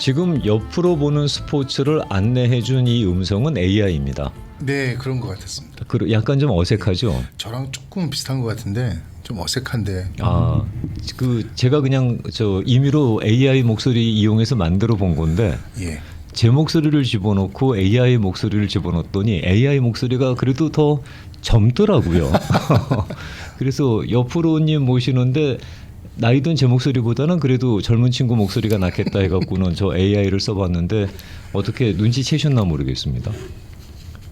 지금 옆으로 보는 스포츠를 안내해준 이 음성은 AI입니다. 네, 그런 것 같았습니다. 약간 좀 어색하죠? 저랑 조금 비슷한 것 같은데 좀 어색한데. 제가 그냥 임의로 AI 목소리 이용해서 만들어 본 건데 예. 제 목소리를 집어넣고 AI 목소리를 집어넣었더니 AI 목소리가 그래도 더 젊더라고요. 그래서 옆으로님 모시는데 나이 든 제 목소리보다는 그래도 젊은 친구 목소리가 낫겠다 해갖고는 저 AI를 써봤는데 어떻게 눈치채셨나 모르겠습니다.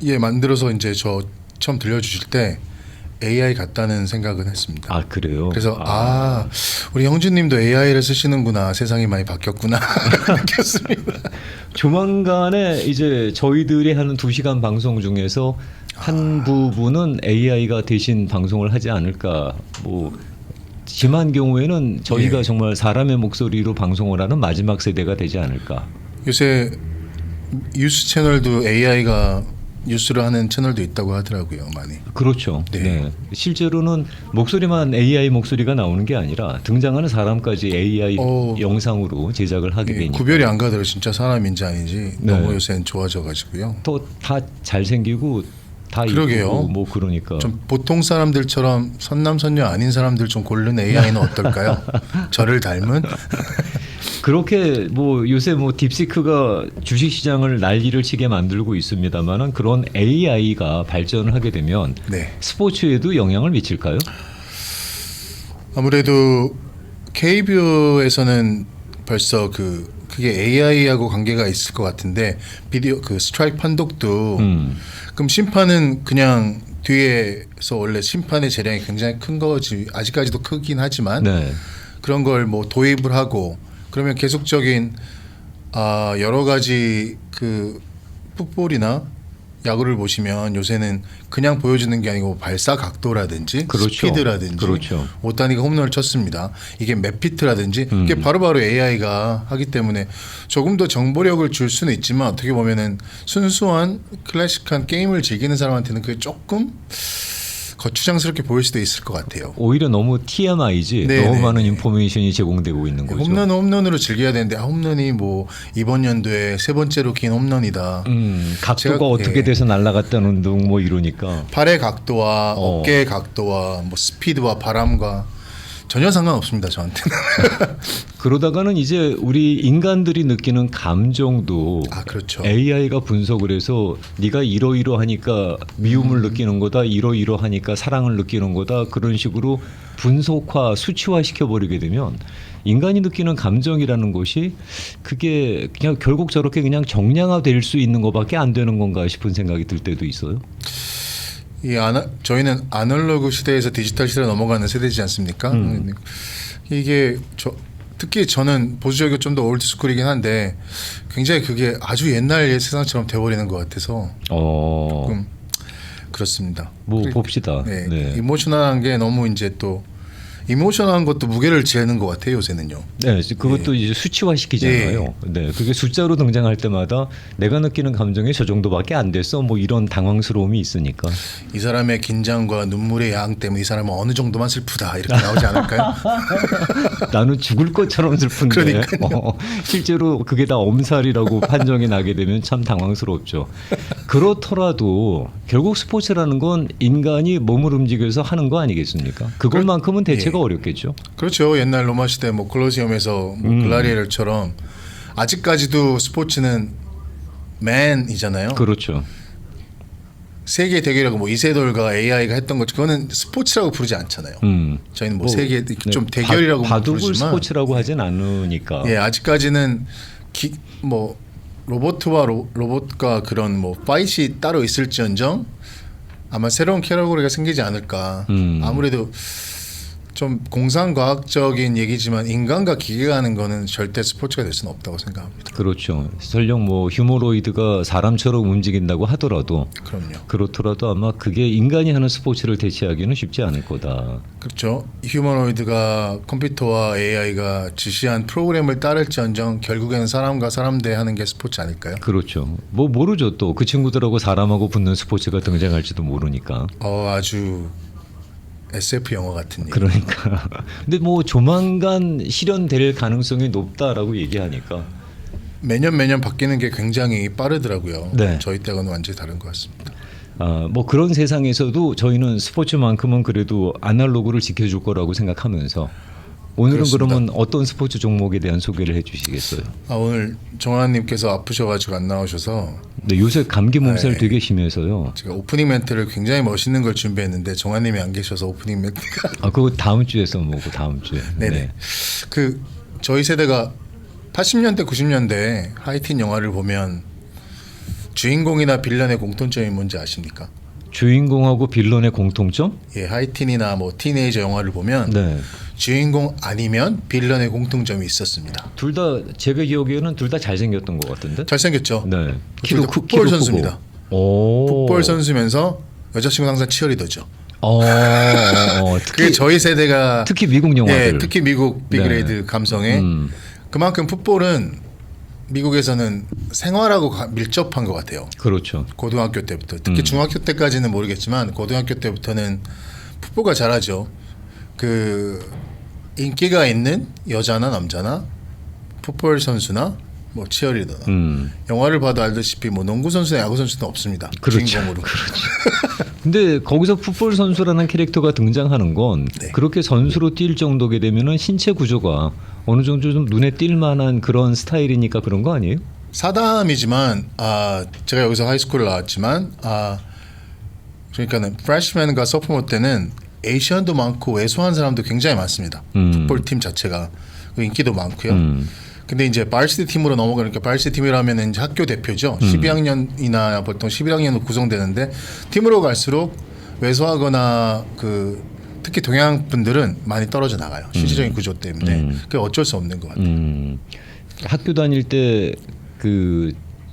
예, 만들어서 이제 저 처음 들려주실 때 AI 같다는 생각은 했습니다. 아, 그래요? 그래서 우리 형준님도 AI를 쓰시는구나, 세상이 많이 바뀌었구나 느꼈습니다. 조만간에 이제 저희들이 하는 2시간 방송 중에서 한 부분은 AI가 대신 방송을 하지 않을까. 심한 경우에는 저희가 예. 정말 사람의 목소리로 방송을 하는 마지막 세대가 되지 않을까. 요새 뉴스 채널도 AI가 뉴스를 하는 채널도 있다고 하더라고요, 많이. 그렇죠. 네. 네. 실제로는 목소리만 AI 목소리가 나오는 게 아니라 등장하는 사람까지 AI 영상으로 제작을 하게 되니까 구별이 안 가더라고요. 진짜 사람인지 아닌지. 네. 너무 요새는 좋아져가지고요. 또 다 잘생기고 다 그러게요. 이쁘고 그러니까 좀 보통 사람들처럼 선남선녀 아닌 사람들 좀 고르는 AI는 어떨까요? 저를 닮은? 그렇게 요새 딥시크가 주식시장을 난리를 치게 만들고 있습니다만은 그런 AI가 발전을 하게 되면 네. 스포츠에도 영향을 미칠까요? 아무래도 KBO에서는 벌써 그게 AI하고 관계가 있을 것 같은데 비디오 스트라이크 판독도 그럼 심판은 그냥 뒤에서 원래 심판의 재량이 굉장히 큰 거지 아직까지도 크긴 하지만 네. 그런 걸 도입을 하고 그러면 계속적인 여러 가지 풋볼이나 야구를 보시면 요새는 그냥 보여주는 게 아니고 발사 각도라든지 그렇죠. 스피드라든지 그렇죠. 오타니가 홈런을 쳤습니다. 이게 몇 피트라든지 이게 바로바로 AI가 하기 때문에 조금 더 정보력을 줄 수는 있지만 어떻게 보면은 순수한 클래식한 게임을 즐기는 사람한테는 그게 조금 거추장스럽게 보일 수도 있을 것 같아요. 오히려 너무 TMI지. 네, 너무 네, 많은 네. 인포메이션이 제공되고 있는 거죠. 홈런으로 즐겨야 되는데 홈런이 이번 연도에 3번째로 긴 홈런이다. 각도가 제가- 어떻게 예. 돼서 날아갔다는 등 이러니까 팔의 각도와 어깨의 각도와 스피드와 바람과 전혀 상관없습니다, 저한테는. 그러다가는 이제 우리 인간들이 느끼는 감정도 그렇죠. AI가 분석을 해서 네가 이러이러하니까 미움을 느끼는 거다, 이러이러하니까 사랑을 느끼는 거다 그런 식으로 분석화, 수치화 시켜버리게 되면 인간이 느끼는 감정이라는 것이 그게 그냥 결국 저렇게 그냥 정량화될 수 있는 것밖에 안 되는 건가 싶은 생각이 들 때도 있어요. 저희는 아날로그 시대에서 디지털 시대로 넘어가는 세대지 않습니까? 이게 특히 저는 보수적이고 좀 더 올드스쿨이긴 한데 굉장히 그게 아주 옛날 세상처럼 돼버리는 것 같아서 조금 그렇습니다. 봅시다. 네. 네. 이모셔널한 게 너무 이제 또 이모셔널한 것도 무게를 지는 것 같아요, 요새는요. 네, 그것도 이제 수치화 시키잖아요. 네, 그게 숫자로 등장할 때마다 내가 느끼는 감정이 저 정도밖에 안 됐어. 이런 당황스러움이 있으니까. 이 사람의 긴장과 눈물의 양 때문에 이 사람은 어느 정도만 슬프다 이렇게 나오지 않을까요? 나는 죽을 것처럼 슬픈데 실제로 그게 다 엄살이라고 판정이 나게 되면 참 당황스럽죠. 그렇더라도 결국 스포츠라는 건 인간이 몸을 움직여서 하는 거 아니겠습니까? 그것만큼은 대체가 어렵겠죠. 그렇죠. 옛날 로마 시대 콜로세움에서 글라디에이터처럼 아직까지도 스포츠는 맨이잖아요. 그렇죠. 세계 대결이라고 이세돌과 AI가 했던 것 그거는 스포츠라고 부르지 않잖아요. 저희는 세계 좀 대결이라고 바둑을 부르지만 스포츠라고 하진 않으니까. 예, 아직까지는 로봇과 그런 파이트이 따로 있을지언정 아마 새로운 캐러고리가 생기지 않을까. 아무래도 좀 공상과학적인 얘기지만 인간과 기계가 하는 거는 절대 스포츠가 될 수는 없다고 생각합니다. 그렇죠. 설령 휴머노이드가 사람처럼 움직인다고 하더라도 그럼요. 그렇더라도 아마 그게 인간이 하는 스포츠를 대체하기는 쉽지 않을 거다. 그렇죠. 휴머노이드가 컴퓨터와 AI가 지시한 프로그램을 따를지언정 결국에는 사람과 사람 대 하는 게 스포츠 아닐까요? 그렇죠. 모르죠. 또 그 친구들하고 사람하고 붙는 스포츠가 등장할지도 모르니까. 아주 SF 영화 같은 얘기. 그러니까. 근데 조만간 실현될 가능성이 높다라고 얘기하니까. 매년 바뀌는 게 굉장히 빠르더라고요. 네. 저희 때와는 완전히 다른 것 같습니다. 뭐 그런 세상에서도 저희는 스포츠만큼은 그래도 아날로그를 지켜줄 거라고 생각하면서 오늘은 그렇습니다. 그러면 어떤 스포츠 종목에 대한 소개를 해주시겠어요? 오늘 정환님께서 아프셔가지고 안 나오셔서 네, 요새 감기 몸살 네. 되게 심해서요. 제가 오프닝 멘트를 굉장히 멋있는 걸 준비했는데 정환님이 안 계셔서 오프닝 멘트가 그거 다음 주에 써먹고 다음 주에. 네네. 그 저희 세대가 80년대 90년대 하이틴 영화를 보면 주인공이나 빌런의 공통점이 뭔지 아십니까? 주인공하고 빌런의 공통점? 예, 하이틴이나 뭐 티네이저 영화를 보면 네. 주인공 아니면 빌런의 공통점이 있었습니다. 둘 다 제가 기억에는 둘 다 잘생겼던 것 같은데. 잘생겼죠? 네. 둘다 풋볼 선수입니다. 오. 풋볼 선수면서 여자친구 항상 치어리더죠. 특히 그게 저희 세대가 특히 미국 영화들. 예, 특히 미국 비그레이드 네. 감성에 그만큼 풋볼은 미국에서는 생활하고 밀접한 것 같아요. 그렇죠. 고등학교 때부터 특히 중학교 때까지는 모르겠지만 고등학교 때부터는 풋볼가 잘하죠. 그 인기가 있는 여자나 남자나 풋볼 선수나 뭐 치어리더나 영화를 봐도 알다시피 뭐 농구 선수나 야구 선수는 없습니다. 그렇죠. 주인공으로. 근데 거기서 풋볼 선수라는 캐릭터가 등장하는 건 네. 그렇게 선수로 뛸 정도게 되면은 신체 구조가 어느 정도 좀 눈에 띌 만한 그런 스타일이니까 그런 거 아니에요? 사담이지만 제가 여기서 하이스쿨을 나왔지만 그러니까는 프레시맨과 소포모 때는 에이시안도 많고 왜소한 사람도 굉장히 많습니다. 풋볼 팀 자체가 인기도 많고요. 근데 이제 바이시티 팀으로 넘어가니까 바이시티 팀이라면 이제 학교 대표죠. 12학년이나 보통 11학년으로 구성되는데 팀으로 갈수록 왜소하거나 그 특히 동양 분들은 많이 떨어져 나가요. 실질적인 구조 때문에. 그게 어쩔 수 없는 것 같아요. 학교 다닐 때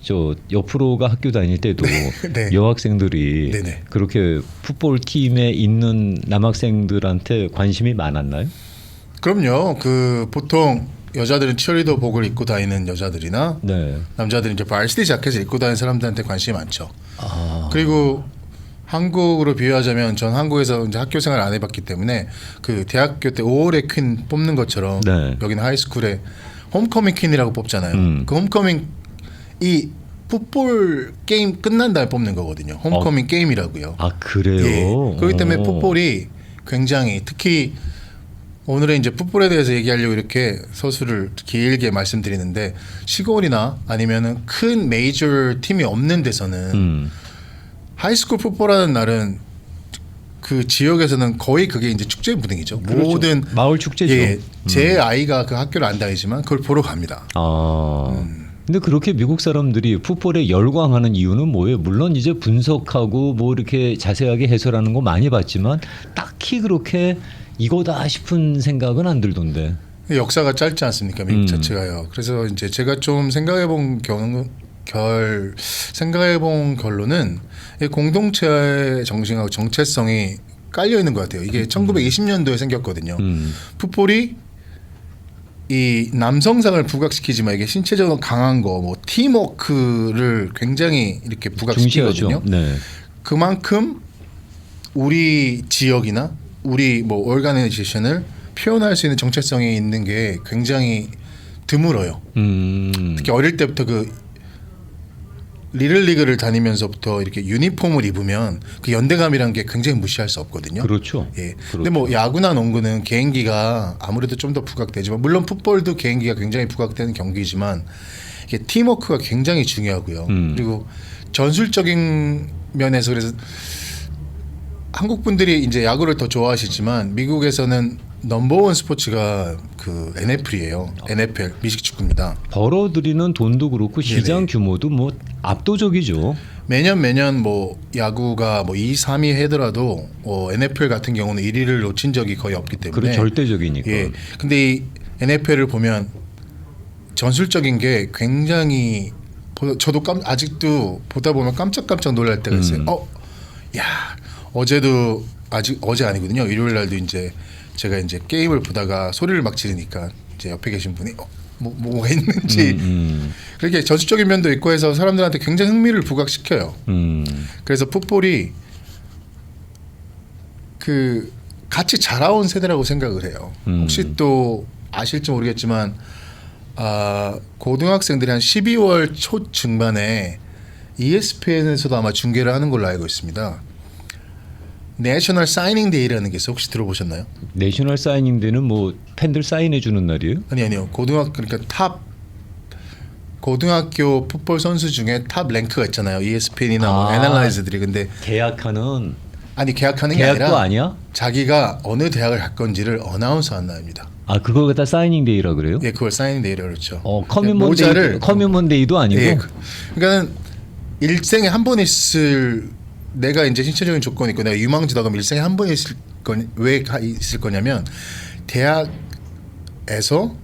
저 옆으로가 학교 다닐 때도 네. 여학생들이 네네. 그렇게 풋볼 팀에 있는 남학생들한테 관심이 많았나요? 그럼요. 그 보통 여자들은 치어리더 복을 입고 다니는 여자들이나 네. 남자들은 이제 바이시티 자켓을 입고 다니는 사람들한테 관심이 많죠. 그리고 한국으로 비유하자면 전 한국에서 이제 학교 생활 안 해봤기 때문에 그 대학교 때 5월의 퀸 뽑는 것처럼 네. 여기는 하이스쿨에 홈커밍 퀸이라고 뽑잖아요. 그 홈커밍 이 풋볼 게임 끝난 다음에 뽑는 거거든요. 홈커밍 게임이라고요. 그래요? 예. 그렇기 때문에 풋볼이 굉장히 특히 오늘은 이제 풋볼에 대해서 얘기하려고 이렇게 서술을 길게 말씀드리는데 시골이나 아니면은 큰 메이저 팀이 없는 데서는 하이스쿨 풋볼하는 날은 그 지역에서는 거의 그게 이제 축제 분위기죠. 그렇죠. 모든 마을 축제죠. 예, 제 아이가 그 학교를 안 다니지만 그걸 보러 갑니다. 근데 그렇게 미국 사람들이 풋볼에 열광하는 이유는 뭐예요? 물론 이제 분석하고 뭐 이렇게 자세하게 해설하는 거 많이 봤지만 딱히 그렇게 이거다 싶은 생각은 안 들던데. 역사가 짧지 않습니까? 미국 자체가요. 그래서 이제 제가 좀 생각해본 결론은 이 공동체의 정신하고 정체성이 깔려 있는 것 같아요. 이게 1920년도에 생겼거든요. 풋볼이 이 남성상을 부각시키지만 이게 신체적으로 강한 거, 뭐 팀워크를 굉장히 이렇게 부각시키거든요. 네. 그만큼 우리 지역이나 우리 뭐 오르가나이제이션을 표현할 수 있는 정체성이 있는 게 굉장히 드물어요. 특히 어릴 때부터 그 리틀리그를 다니면서부터 이렇게 유니폼을 입으면 그 연대감이라는 게 굉장히 무시할 수 없거든요. 그렇죠. 예. 그렇죠. 근데 뭐 야구나 농구는 개인기가 아무래도 좀 더 부각되지만 물론 풋볼도 개인기가 굉장히 부각되는 경기지만 이게 팀워크가 굉장히 중요하고요. 그리고 전술적인 면에서 그래서 한국 분들이 이제 야구를 더 좋아하시지만 미국에서는 넘버원 스포츠가 그 NFL이에요. NFL 미식축구입니다. 벌어들이는 돈도 그렇고 시장 네네. 규모도 뭐 압도적이죠. 매년 뭐 야구가 뭐 2, 3위 하더라도 NFL 같은 경우는 1위를 놓친 적이 거의 없기 때문에 그런 절대적이니까. 예. 근데 이 NFL을 보면 전술적인 게 굉장히 저도 아직도 보다 보면 깜짝깜짝 놀랄 때가 있어요. 야, 어제도 어제 아니거든요. 일요일 날도 이제 제가 이제 게임을 보다가 소리를 막 지르니까 이제 옆에 계신 분이 뭐가 있는지 그렇게 전술적인 면도 있고 해서 사람들한테 굉장히 흥미를 부각시켜요. 그래서 풋볼이 그 같이 자라온 세대라고 생각을 해요. 혹시 또 아실지 모르겠지만 고등학생들이 한 12월 초 중반에 ESPN에서도 아마 중계를 하는 걸로 알고 있습니다. 내셔널 사이닝 데이라는 게 있어요. 혹시 들어보셨나요? 내셔널 사이닝 데는 뭐 팬들 사인해 주는 날이에요? 아니요. 그러니까 탑 고등학교 풋볼 선수 중에 탑 랭크가 있잖아요. ESPN이나 뭐 애널라이즈들이. 근데 계약하는 계약하는 게 계약도 아니라 아니야? 자기가 어느 대학을 갈 건지를 어나운서 한답니다. 아 그걸 갖다 사이닝 데이라 그래요? 예, 그걸 사이닝 데이라고 그렇죠. 커뮤먼 데이도 아니고. 예, 그러니까는 일생에 한 번 있을 내가 이제 신체적인 조건이 있고 내가 유망주다 그러면 일생에 한 번 있을 왜 있을 거냐면 대학에서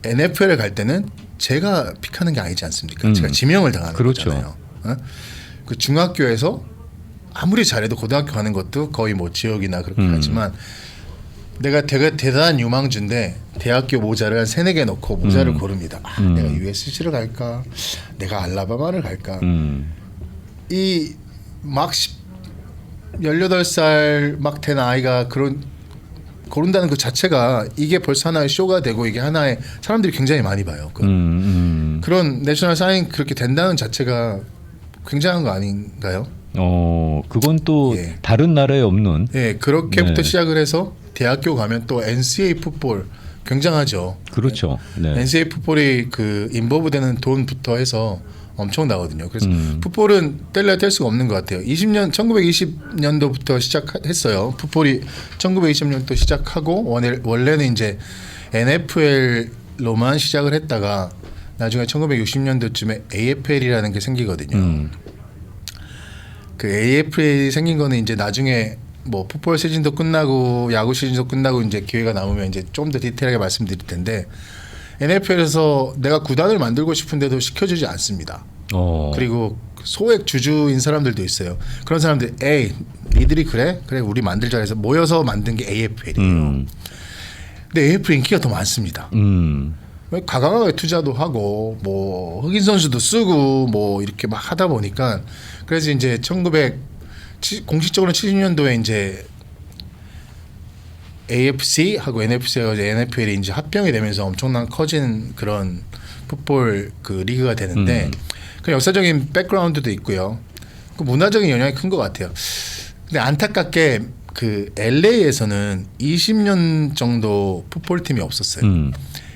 NFL에 갈 때는 제가 픽하는 게 아니지 않습니까? 제가 지명을 당하는 그렇죠. 거잖아요. 그 중학교에서 아무리 잘해도 고등학교 가는 것도 거의 뭐 지역이나 그렇게 하지만 내가 되게 대단한 유망주인데 대학교 모자를 한 3-4개 넣고 모자를 고릅니다. 내가 USC를 갈까? 내가 알라바마를 갈까? 이 막 18살 막 된 아이가 그런 고른다는 그 자체가 이게 벌써 하나의 쇼가 되고 이게 하나의 사람들이 굉장히 많이 봐요. 그런 내셔널 사인 그렇게 된다는 자체가 굉장한 거 아닌가요? 그건 또 예. 다른 나라에 없는. 예, 그렇게부터 네. 시작을 해서 대학교 가면 또 NCAA 풋볼 굉장하죠. 그렇죠. 네. NCAA 풋볼이 그 인버브되는 돈부터 해서 엄청나거든요. 그래서 풋볼은 뗄래야 뗄 수가 없는 것 같아요. 1920년도부터 시작했어요. 풋볼이 1920년도 시작하고 원래는 이제 NFL로만 시작을 했다가 나중에 1960년도쯤에 AFL이라는 게 생기거든요. 그 AFL이 생긴 거는 이제 나중에 뭐 풋볼 시즌도 끝나고 야구 시즌도 끝나고 이제 기회가 남으면 이제 좀 더 디테일하게 말씀드릴 텐데 NFL에서 내가 구단을 만들고 싶은데도 시켜주지 않습니다. 그리고 소액 주주인 사람들도 있어요. 그런 사람들, 에이, 니들이 그래? 그래, 우리 만들자 해서 모여서 만든 게 AFL이에요. 근데 AFL 인기가 더 많습니다. 과감하게 투자도 하고, 뭐 흑인 선수도 쓰고, 뭐 이렇게 막 하다 보니까 그래서 이제 공식적으로 70년도에 이제 AFC하고 NFC가 이제 NFL이 이제 합병이 되면서 엄청난 커진 그런 풋볼 그 리그가 되는데 그 역사적인 백그라운드도 있고요. 그 문화적인 영향이 큰 것 같아요. 근데 안타깝게 그 LA에서는 20년 정도 풋볼 팀이 없었어요.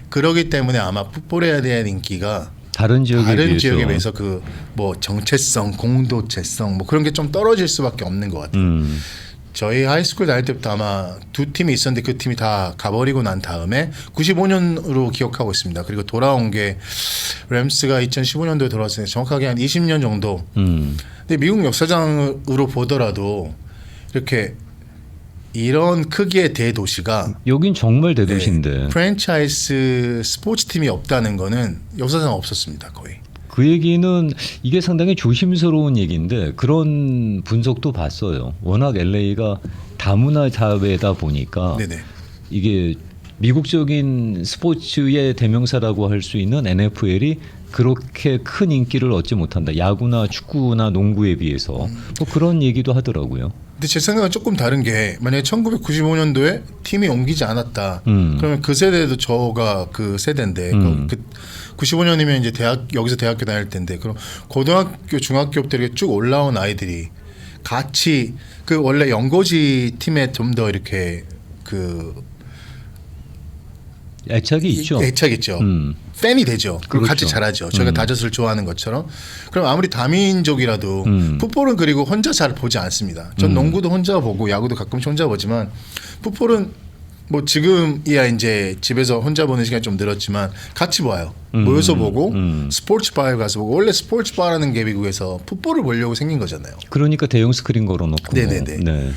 그러기 때문에 아마 풋볼에 대한 인기가 다른 지역에 비해서 그 뭐 정체성, 공동체성 뭐 그런 게 좀 떨어질 수밖에 없는 것 같아요. 저희 하이스쿨 다닐 때부터 아마 2팀이 있었는데 그 팀이 다 가버리고 난 다음에 95년으로 기억하고 있습니다. 그리고 돌아온 게 램스가 2015년도에 돌아왔으니까 정확하게 한 20년 정도. 근데 미국 역사장으로 보더라도 이렇게 이런 크기의 대도시가 여긴 정말 대도시인데 네, 프랜차이즈 스포츠 팀이 없다는 거는 역사상 없었습니다. 거의. 그 얘기는 이게 상당히 조심스러운 얘기인데 그런 분석도 봤어요. 워낙 LA가 다문화 사회다 보니까 네네. 이게 미국적인 스포츠의 대명사라고 할 수 있는 NFL이 그렇게 큰 인기를 얻지 못한다. 야구나 축구나 농구에 비해서 뭐 그런 얘기도 하더라고요. 근데 제 생각은 조금 다른 게 만약에 1995년도에 팀이 옮기지 않았다. 그러면 그 세대도 저가 그 세대인데 그 95년이면 이제 여기서 대학교 다닐 텐데 그럼 고등학교 중학교부터 이렇게 쭉 올라온 아이들이 같이 그 원래 연고지 팀에 좀 더 이렇게 그 애착이 있죠. 애착 있죠. 팬이 되죠. 그리고 그렇죠. 같이 잘하죠. 저희가 다저스를 좋아하는 것처럼. 그럼 아무리 다민족이라도 풋볼은 그리고 혼자 잘 보지 않습니다. 전 농구도 혼자 보고 야구도 가끔씩 혼자 보지만 풋볼은 뭐 지금이야 이제 집에서 혼자 보는 시간이 좀 늘었지만 같이 봐요. 모여서 보고 스포츠 바에 가서 보고 원래 스포츠 바라는 게 미국에서 풋볼을 보려고 생긴 거잖아요. 그러니까 대형 스크린 걸어놓고. 네네네. 네.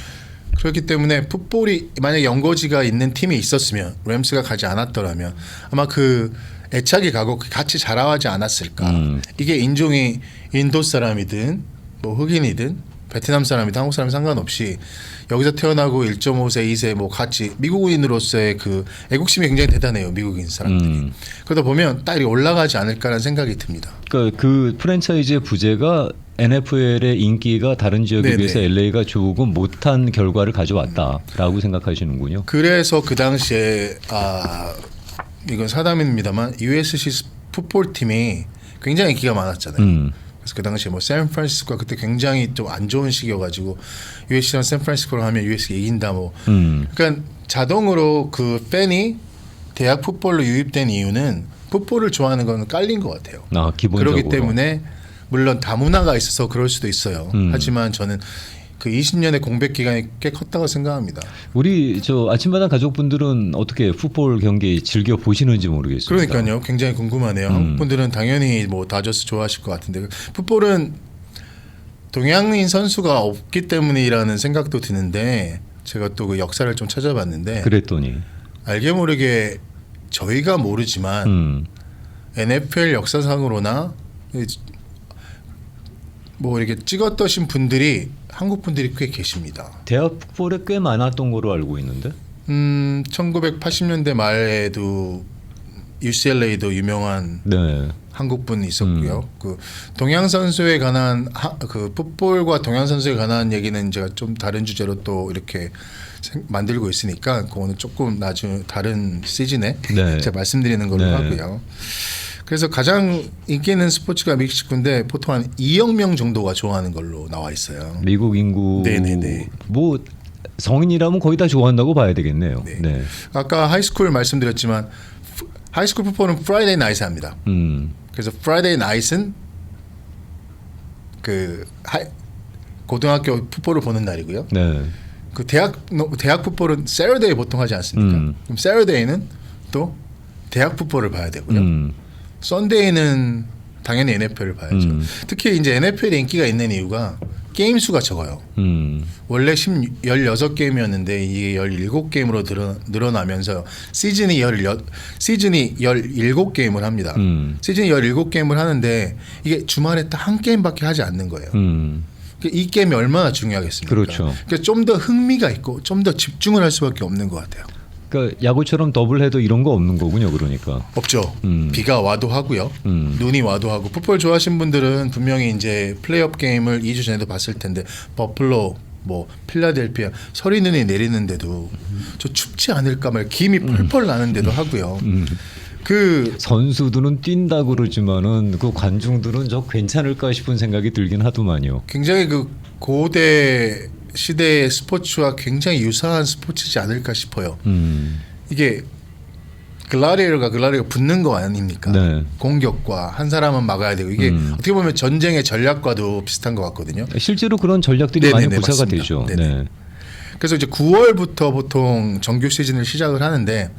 그렇기 때문에 풋볼이 만약 연고지가 있는 팀이 있었으면 램스가 가지 않았더라면 아마 그 애착이 가고 같이 자라하지 않았을까. 이게 인종이 인도 사람이든 뭐 흑인이든 베트남 사람이든 한국 사람 상관없이 여기서 태어나고 1.5세, 2세 뭐 같이 미국인으로서의 그 애국심이 굉장히 대단해요. 미국인 사람들이. 그러다 보면 딱 이렇게 올라가지 않을까라는 생각이 듭니다. 그러니까 그 프랜차이즈의 부재가 NFL의 인기가 다른 지역에 네네. 비해서 LA가 조금 못한 결과를 가져왔다라고 생각하시는군요. 그래서 그 당시에 이건 사담입니다만 USC 풋볼 팀이 굉장히 인기가 많았잖아요. 그래서 그 당시에 뭐 샌프란시스코가 그때 굉장히 좀 안 좋은 시기여가지고 USC랑 샌프란시스코를 하면 USC가 이긴다 뭐. 그러니까 자동으로 그 팬이 대학 풋볼로 유입된 이유는 풋볼을 좋아하는 건 깔린 것 같아요. 아, 기본적으로. 그렇기 때문에 물론 다문화가 있어서 그럴 수도 있어요. 하지만 저는 그 20년의 공백 기간이 꽤 컸다고 생각합니다. 우리 저 아침마당 가족분들은 어떻게 풋볼 경기 즐겨 보시는지 모르겠습니다. 그러니까요. 굉장히 궁금하네요. 한국 분들은 당연히 뭐 다저스 좋아하실 것 같은데 풋볼은 동양인 선수가 없기 때문이라는 생각도 드는데 제가 또 그 역사를 좀 찾아봤는데 그랬더니 알게 모르게 저희가 모르지만 NFL 역사상으로나 뭐 이렇게 찍었더신 분들이 한국 분들이 꽤 계십니다. 대학 풋볼에 꽤 많았던 거로 알고 있는데. 1980년대 말에도 UCLA도 유명한 네. 한국 분이 있었고요. 그 동양 선수에 관한 그 풋볼과 동양 선수에 관한 얘기는 제가 좀 다른 주제로 또 이렇게 만들고 있으니까 그거는 조금 나중에 다른 시즌에 네. 제가 말씀드리는 걸로 네. 하고요. 그래서 가장 인기 있는 스포츠가 멕시코인데 보통 한 2억 명 정도가 좋아하는 걸로 나와 있어요. 미국 인구 네네네. 뭐 성인이라면 거의 다 좋아한다고 봐야 되겠네요. 네. 네. 아까 하이스쿨 말씀드렸지만 하이스쿨 풋볼은 프라이데이 나이트 합니다. 그래서 프라이데이 나이트는 그 고등학교 풋볼을 보는 날이고요. 네. 그 대학 풋볼은 세러데이 보통 하지 않습니까? 그럼 세러데이는 또 대학 풋볼을 봐야 되고요. 썬데이는 당연히 NFL을 봐야죠. 특히 이제 NFL에 인기가 있는 이유가 게임 수가 적어요. 원래 16게임이었는데 이게 17게임으로 늘어나면서 시즌이 17게임을 합니다. 시즌이 17게임을 하는데 이게 주말에 딱 한 게임밖에 하지 않는 거예요. 이 게임이 얼마나 중요하겠습니까? 그렇죠. 그러니까 좀 더 흥미가 있고 좀 더 집중을 할 수밖에 없는 것 같아요. 그러니까 야구처럼 더블헤더 이런 거 없는 거군요. 그러니까. 없죠. 비가 와도 하고요. 눈이 와도 하고. 풋볼 좋아하시는 분들은 분명히 이제 플레이오프 게임을 2주 전에도 봤을 텐데 버플로 뭐 필라델피아 서리 눈이 내리는데도 저 춥지 않을까 말 김이 펄펄 나는데도 하고요. 그 선수들은 뛴다 그러지만은 그 관중들은 저 괜찮을까 싶은 생각이 들긴 하더만요. 굉장히 그 고대 시대의 스포츠와 굉장히 유사한 스포츠지 않을까 싶어요. 이게 글라디에이터가 붙는 거 아닙니까? 네. 공격과 한 사람은 막아야 되고 이게 어떻게 보면 전쟁의 전략과도 비슷한 것 같거든요. 실제로 그런 전략들이 많이 네네네, 구사가 맞습니다. 되죠. 네네. 네. 그래서 이제 9월부터 보통 정규 시즌을 시작을 하는데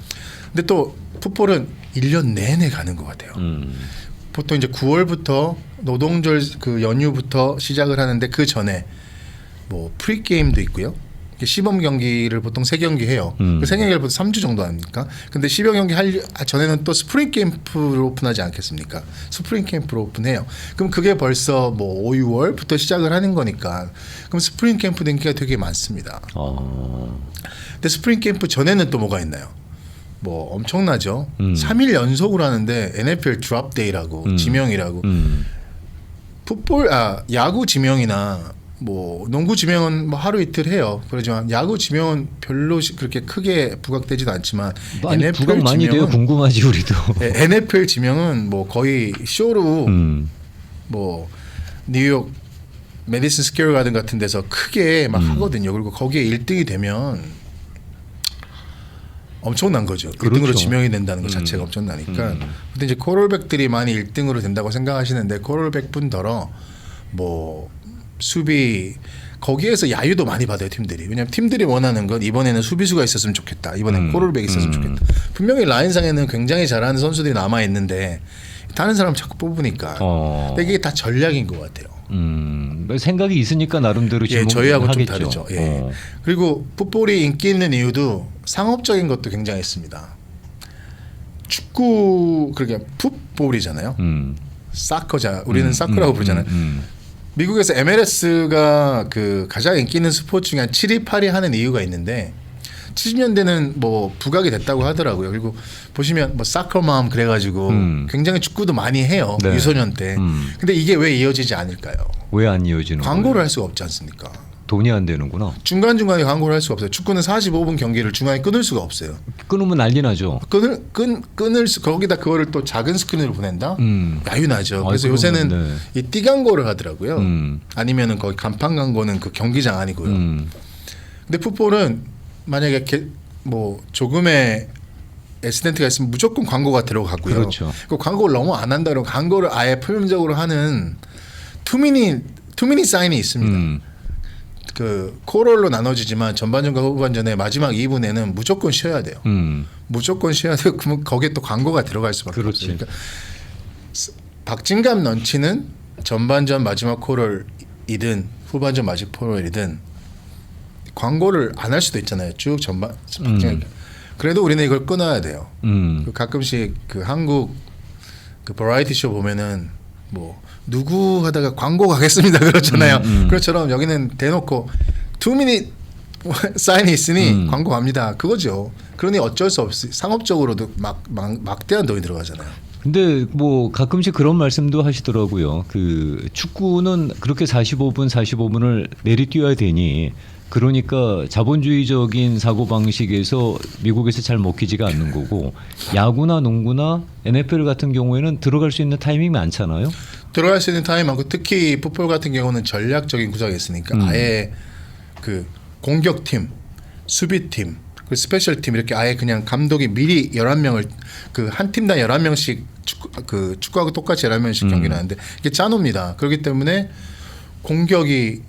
근데 또 풋볼은 1년 내내 가는 것 같아요. 보통 이제 9월부터 노동절 그 연휴부터 시작을 하는데 그 전에 뭐 프리게임도 있고요. 시범 경기를 보통 3경기 해요. 그 3경기를 보통 3주 정도 합니까? 근데 시범 경기 할 전에는 또 스프링 캠프를 오픈하지 않겠습니까? 스프링 캠프를 오픈해요. 그럼 그게 벌써 뭐 5, 6월부터 시작을 하는 거니까 그럼 스프링 캠프 인기가 되게 많습니다. 근데 스프링 캠프 전에는 또 뭐가 있나요? 뭐 엄청나죠. 3일 연속으로 하는데 NFL 드롭 데이라고 지명이라고 야구 지명이나 뭐 농구 지명은 뭐 하루 이틀 해요. 그렇지만 야구 지명은 별로 그렇게 크게 부각되지도 않지만 아니, NFL 부각 많이 돼요. 궁금하지 우리도. NFL 지명은 뭐 거의 쇼로 뭐 뉴욕 메디슨 스퀘어 가든 같은 데서 크게 막 하거든요. 그리고 거기에 1등이 되면 엄청난 거죠. 그렇죠. 1등으로 지명이 된다는 것 자체가 엄청나니까. 근데 이제 코럴백들이 많이 1등으로 된다고 생각하시는데 코럴백 분더러 뭐 수비 거기에서 야유도 많이 받아요 팀들이. 왜냐하면 팀들이 원하는 건 이번에는 수비수가 있었으면 좋겠다. 이번엔 코럴백이 있었으면 좋겠다. 분명히 라인상에는 굉장히 잘하는 선수들이 남아 있는데 다른 사람 자꾸 뽑으니까. 근데 이게 다 전략인 것 같아요. 생각이 있으니까 나름대로 예, 저희하고 좀 하겠죠. 다르죠. 예. 그리고 풋볼이 인기 있는 이유도 상업적인 것도 굉장히 있습니다. 축구 그러니까 풋볼이잖아요. 사커자 우리는 사커라고 부르잖아요. 미국에서 MLS가 그 가장 인기 있는 스포츠 중에 한 7위, 8위 하는 이유가 있는데 70년대는 뭐 부각이 됐다고 하더라고요. 그리고 보시면 뭐 사커맘 그래가지고 굉장히 축구도 많이 해요. 네. 유소년 때. 근데 이게 왜 이어지지 않을까요? 왜 안 이어지는 광고를 거예요? 할 수가 없지 않습니까? 돈이 안 되는구나. 중간중간에 광고를 할 수가 없어요. 축구는 45분 경기를 중간에 끊을 수가 없어요. 끊으면 난리 나죠. 끊을 수 거기다 그거를 또 작은 스크린으로 보낸다? 야유나죠. 그래서 그러면, 요새는 네. 이 띠 광고를 하더라고요. 음. 아니면은 거기 간판 광고는 그 경기장 아니고요. 근데 풋볼은 만약에 뭐 조금의 액시덴트가 있으면 무조건 광고가 들어가고요. 그렇죠. 그 광고를 너무 안 한다 그러면 광고를 아예 표면적으로 하는 투미니 사인이 있습니다. 그 코럴로 나눠지지만 전반전과 후반전에 마지막 2분에는 무조건 쉬어야 돼요. 무조건 쉬어야 되고 그러면 거기에 또 광고가 들어갈 수밖에 그렇지. 없어요. 그러니까 박진감 넘치는 전반전 마지막 코럴이든 후반전 마지막 코럴이든 광고를 안 할 수도 있잖아요. 쭉 전반 박진감. 그래도 우리는 이걸 끊어야 돼요. 그 가끔씩 그 한국 그 버라이티 쇼 보면은 뭐 누구 하다가 광고 가겠습니다 그렇잖아요. 그것처럼 여기는 대놓고 2미닛 사인이 있으니 광고 갑니다. 그거죠. 그러니 어쩔 수 없이 상업적으로도 막대한 돈이 들어가잖아요. 근데 뭐 가끔씩 그런 말씀도 하시더라고요. 그 축구는 그렇게 45분을 내리뛰어야 되니 그러니까 자본주의적인 사고 방식에서 미국에서 잘 먹히지가 않는 거고 야구나 농구나 NFL 같은 경우에는 들어갈 수 있는 타이밍이 많잖아요. 들어갈 수 있는 타임이 많고 특히 풋볼 같은 경우는 전략적인 구조가 있으니까 아예 그 공격팀, 수비팀, 그 스페셜팀 이렇게 아예 그냥 감독이 미리 11명을 그 한 팀당 11명씩 축구하고 똑같이 11명씩 경기를 하는데 이게 짜놉니다. 그렇기 때문에 공격권이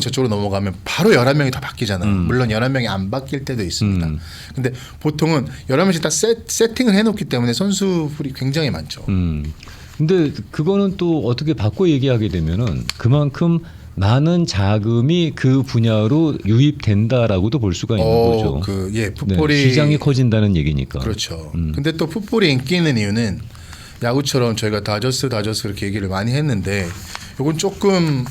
저쪽으로 넘어가면 바로 11명이 다 바뀌잖아요. 물론 11명이 안 바뀔 때도 있습니다. 근데 보통은 11명씩 다 세팅을 해놓기 때문에 선수들이 굉장히 많죠. 근데 그거는 또 어떻게 바꿔 얘기하게 되면은 그만큼 많은 자금이 그 분야로 유입된다라고도 볼 수가 있는 거죠. 풋볼이 네, 시장이 커진다는 얘기니까. 그렇죠. 근데 또 풋볼이 인기 있는 이유는 야구처럼 저희가 다저스 이렇게 얘기를 많이 했는데 이건 조금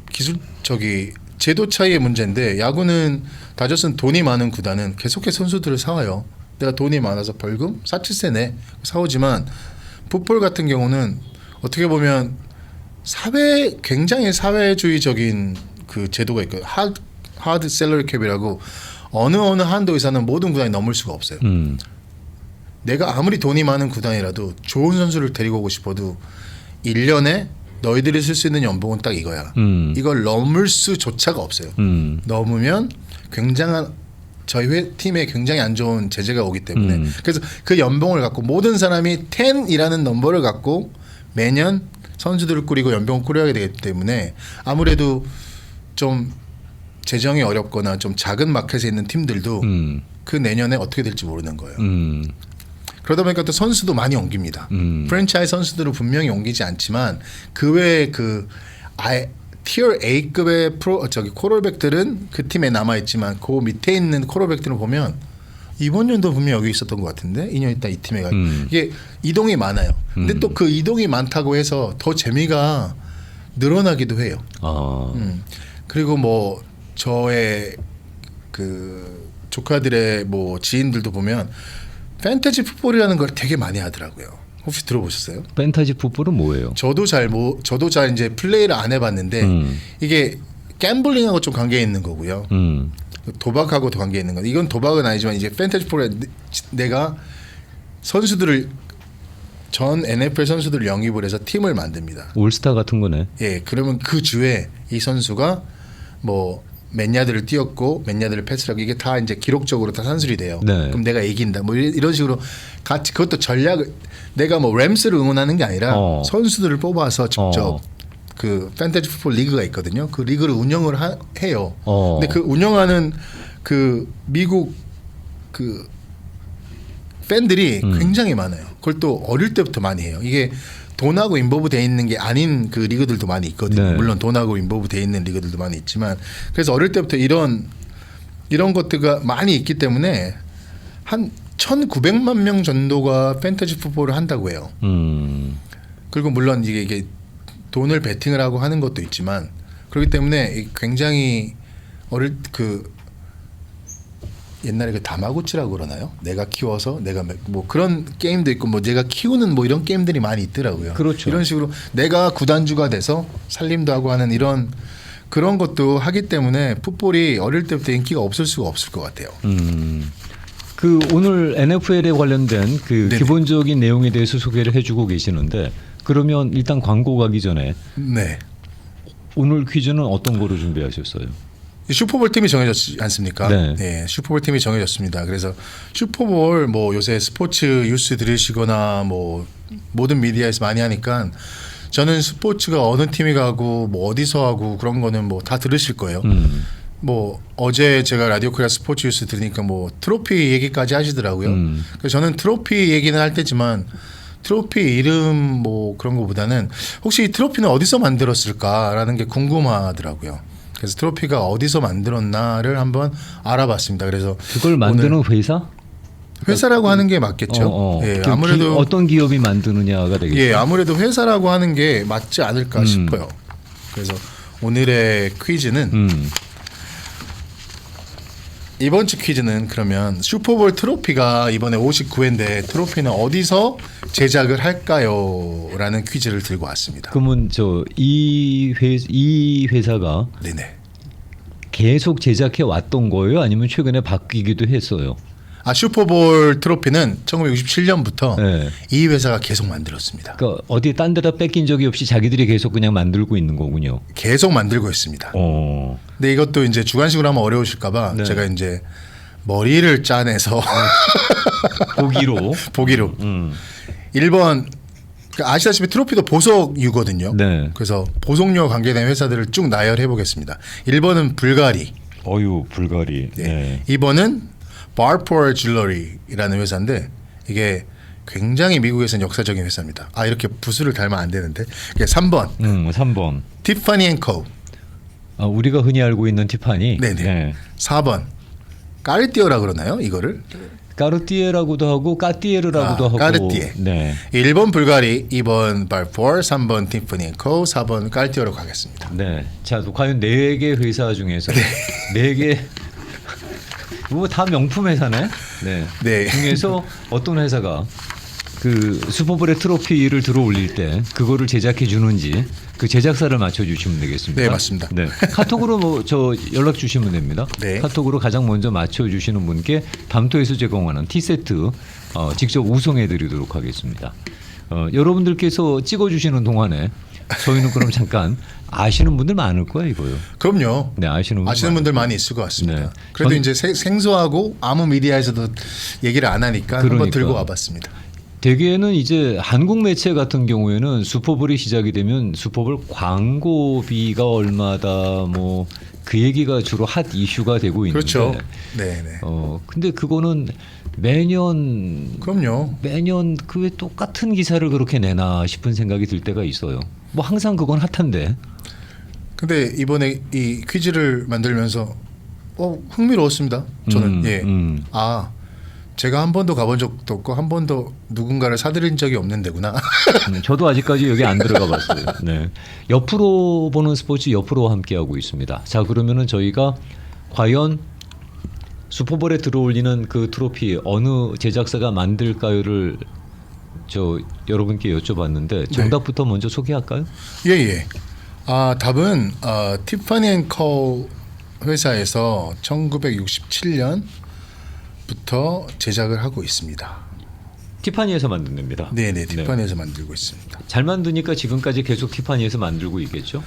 기술적이 제도 차이의 문제인데 야구는 다저스는 돈이 많은 구단은 계속해서 선수들을 사와요. 내가 돈이 많아서 벌금 4-7세 내 사오지만 풋볼 같은 경우는 어떻게 보면 굉장히 사회주의적인 그 제도가 있거든요. 하드 셀러리 캡이라고 어느 한도 이상은 모든 구단이 넘을 수가 없어요. 내가 아무리 돈이 많은 구단이라도 좋은 선수를 데리고 오고 싶어도 1년에 너희들이 쓸 수 있는 연봉은 딱 이거야. 이걸 넘을 수조차가 없어요. 넘으면 굉장한 저희 팀에 굉장히 안 좋은 제재가 오기 때문에 그래서 그 연봉을 갖고 모든 사람이 10이라는 넘버를 갖고 매년 선수들을 꾸리고 연봉을 꾸려야 되기 때문에 아무래도 좀 재정이 어렵거나 좀 작은 마켓에 있는 팀들도 그 내년에 어떻게 될지 모르는 거예요. 그러다 보니까 또 선수도 많이 옮깁니다. 프랜차이즈 선수들은 분명히 옮기지 않지만 그 외에 그 티어 A급의 코럴백들은 그 팀에 남아 있지만 그 밑에 있는 코럴백들을 보면 이번 연도 분명 여기 있었던 것 같은데 2년 있다 이 팀에 가 이게 이동이 많아요. 근데 또 그 이동이 많다고 해서 더 재미가 늘어나기도 해요. 그리고 뭐 저의 그 조카들의 뭐 지인들도 보면 판타지 풋볼이라는 걸 되게 많이 하더라고요. 혹시 들어보셨어요? 판타지 풋볼은 뭐예요? 저도 잘 이제 플레이를 안 해봤는데 이게 갬블링하고 좀 관계 있는 거고요. 도박하고도 관계 있는 거. 이건 도박은 아니지만 이제 판타지 풋볼에 내가 선수들을 전 NFL 선수들을 영입을 해서 팀을 만듭니다. 올스타 같은 거네. 예, 그러면 그 주에 이 선수가 뭐 몇 야드를 뛰었고 몇 야드를 패스하고 이게 다 이제 기록적으로 다 산술이 돼요. 네. 그럼 내가 이긴다. 뭐 이런 식으로 같이 그것도 전략을 내가 뭐 램스를 응원하는 게 아니라 선수들을 뽑아서 직접 그 판타지 풋볼 리그가 있거든요. 그 리그를 운영을 해요. 근데 그 운영하는 그 미국 그 팬들이 굉장히 많아요. 그걸 또 어릴 때부터 많이 해요. 이게 돈하고 인보브 돼 있는 게 아닌 그 리그들도 많이 있거든요. 네. 물론 돈하고 인보브 돼 있는 리그들도 많이 있지만 그래서 어릴 때부터 이런 것들가 많이 있기 때문에 한 1,900만 명 정도가 판타지 풋볼을 한다고 해요. 그리고 물론 이게 돈을 베팅을 하고 하는 것도 있지만 그렇기 때문에 굉장히 옛날에 그 다마고치라고 그러나요? 내가 키워서 내가 뭐 그런 게임도 있고 뭐 내가 키우는 뭐 이런 게임들이 많이 있더라고요. 그렇죠. 이런 식으로 내가 구단주가 돼서 살림도 하고 하는 이런 그런 것도 하기 때문에 풋볼이 어릴 때부터 인기가 없을 수가 없을 것 같아요. 그 오늘 NFL에 관련된 그 네네. 기본적인 내용에 대해서 소개를 해주고 계시는데 그러면 일단 광고 가기 전에 네. 오늘 퀴즈는 어떤 거로 준비하셨어요? 슈퍼볼 팀이 정해졌지 않습니까? 네. 슈퍼볼 팀이 정해졌습니다. 그래서 슈퍼볼 뭐 요새 스포츠 뉴스 들으시거나 뭐 모든 미디어에서 많이 하니까 저는 스포츠가 어느 팀이 가고 뭐 어디서 하고 그런 거는 뭐 다 들으실 거예요. 뭐 어제 제가 라디오 코리아 스포츠 뉴스 들으니까 뭐 트로피 얘기까지 하시더라고요. 그래서 저는 트로피 얘기는 할 때지만 트로피 이름 뭐 그런 거보다는 혹시 이 트로피는 어디서 만들었을까라는 게 궁금하더라고요. 그래서 트로피가 어디서 만들었나를 한번 알아봤습니다. 그래서 그걸 만드는 회사? 회사라고 하는 게 맞겠죠. 예, 그 아무래도 어떤 기업이 만드느냐가 되겠죠. 예, 아무래도 회사라고 하는 게 맞지 않을까 싶어요. 그래서 오늘의 퀴즈는 이번 주 퀴즈는 그러면 슈퍼볼 트로피가 이번에 59회인데 트로피는 어디서 제작을 할까요? 라는 퀴즈를 들고 왔습니다. 그러면 이 회사가 네네. 계속 제작해 왔던 거예요? 아니면 최근에 바뀌기도 했어요? 슈퍼볼 트로피는 1967년부터 네. 이 회사가 계속 만들었습니다. 그러니까 어디 딴 데다 뺏긴 적이 없이 자기들이 계속 그냥 만들고 있는 거군요. 계속 만들고 있습니다. 네. 근데 이것도 이제 주관식으로 하면 어려우실까봐 네. 제가 이제 머리를 짜내서 보기로. 보기로 1번 아시다시피 트로피도 보석유거든요. 네. 그래서 보석류와 관계된 회사들을 쭉 나열해 보겠습니다. 1번은 불가리, 불가리. 네. 2번은 바르포어 줄러리라는 회사인데 이게 굉장히 미국에서는 역사적인 회사입니다. 이렇게 부수를 달면 안 되는데. 3번 3번. 티파니 앤 코. 우리가 흔히 알고 있는 티파니. 네네. 네. 4번 까르띠에라 그러나요? 이거를 까르띠에라고도 하고 까띠에르라고도 하고. 까르띠에. 네. 1번 불가리, 2번 발포어, 3번 티파니 앤 코, 4번 까르띠에로 가겠습니다. 네. 자, 과연 4개 회사 중에서 4개 뭐 다 명품 회사네. 네. 네. 중에서 어떤 회사가 그 슈퍼볼의 트로피를 들어 올릴 때 그거를 제작해 주는지 그 제작사를 맞춰 주시면 되겠습니다. 네, 맞습니다. 네. 카톡으로 뭐 연락 주시면 됩니다. 네. 카톡으로 가장 먼저 맞춰 주시는 분께 밤토에서 제공하는 티세트 직접 우송해 드리도록 하겠습니다. 여러분들께서 찍어 주시는 동안에 저희는 그럼 잠깐 아시는 분들 많을 거예요, 이거요. 그럼요. 네, 아시는 분들 많이 있을 것 같습니다. 네. 그래도 이제 생소하고 아무 미디어에서도 얘기를 안 하니까 한번 그러니까. 들고 와봤습니다. 대개는 이제 한국 매체 같은 경우에는 슈퍼볼이 시작이 되면 슈퍼볼 광고비가 얼마다 뭐 그 얘기가 주로 핫 이슈가 되고 있는데. 그렇죠. 네. 근데 그거는 매년 그 왜 똑같은 기사를 그렇게 내나 싶은 생각이 들 때가 있어요. 뭐 항상 그건 핫한데. 근데 이번에 이 퀴즈를 만들면서 흥미로웠습니다. 저는 제가 한 번도 가본 적도 없고 한 번도 누군가를 사들인 적이 없는 데구나. 저도 아직까지 여기 안 들어가 봤어요. 네. 옆으로 보는 스포츠 옆으로 함께하고 있습니다. 자, 그러면은 저희가 과연 슈퍼볼에 들어올리는 그 트로피 어느 제작사가 만들까요를 여러분께 여쭤봤는데 정답부터 먼저 소개할까요? 예. 답은 티파니 앤 코 회사에서 1967년부터 제작을 하고 있습니다. 티파니에서 만듭니다. 네네, 티파니에서 만들고 있습니다. 잘 만드니까 지금까지 계속 티파니에서 만들고 있겠죠?